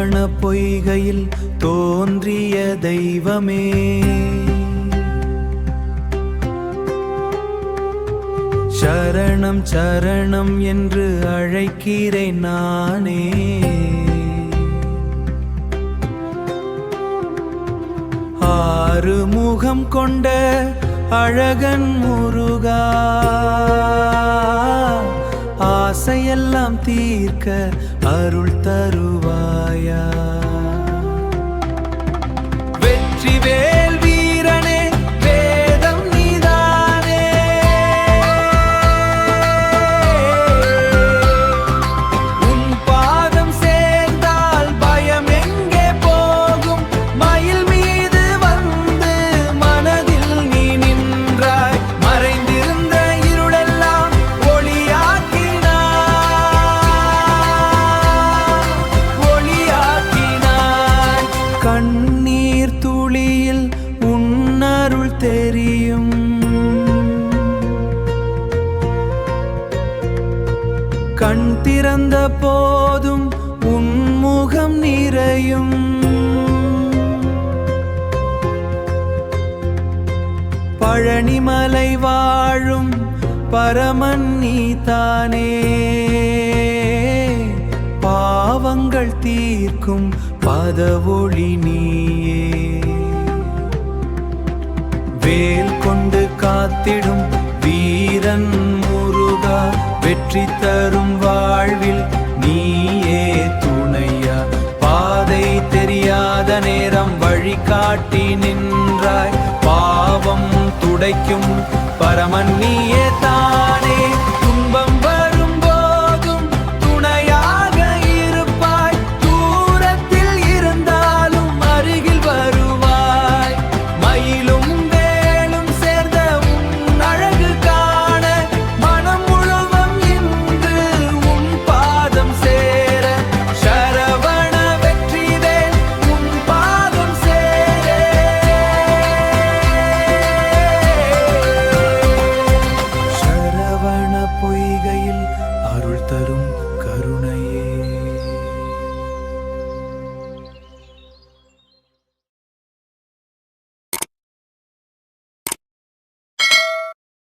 சரவண பொய்கையில் தோன்றிய தெய்வமே, சரணம் சரணம் என்று அழைக்கிறேன் நானே. ஆறு முகம் கொண்ட அழகன் முருகா, ஆசையெல்லாம் தீர்க்க அருள் தருவாயா. வெற்றிவேல் வீரனே வேதம் நீதானே, உன் பாதம் சேர்ந்தால் பயம் எங்கே போகும். மயில் மீது வந்து மனதில் நீ நின்றாய், மறைந்திருந்த இருளெல்லாம் ஒளியாக்கினாய். கண்ணீர் துளியில் உன்னருள் தெரியும், கண் திறந்த போதும் உன்முகம் நிறையும். பழனிமலை வாழும் பரமன் நீதானே, பாவங்கள் தீர்க்கும் பதவொளி நீயே. வேல் கொண்டு காத்திடும் வீரன் முருகா, வெற்றி தரும் வாழ்வில் நீயே துணையா. பாதை தெரியாத நேரம் வழிகாட்டி நின்றாய், பாவம் துடைக்கும் பரமன் நீயே தானே. துன்பம் வரும் போதும் துணையாக இருப்பாய், தூரத்தில் இருந்தாலும் அருகில் வருவாய். மயிலும் வேலும் சேர்ந்த உன் அழகு காண மனம் முழுவதும் இன்று உன் பாதம் சேர. சரவண வெற்றிவேல் உன் பாதம் சேர. சரவண பொய்கையில் அருள் தரும் கருணையே.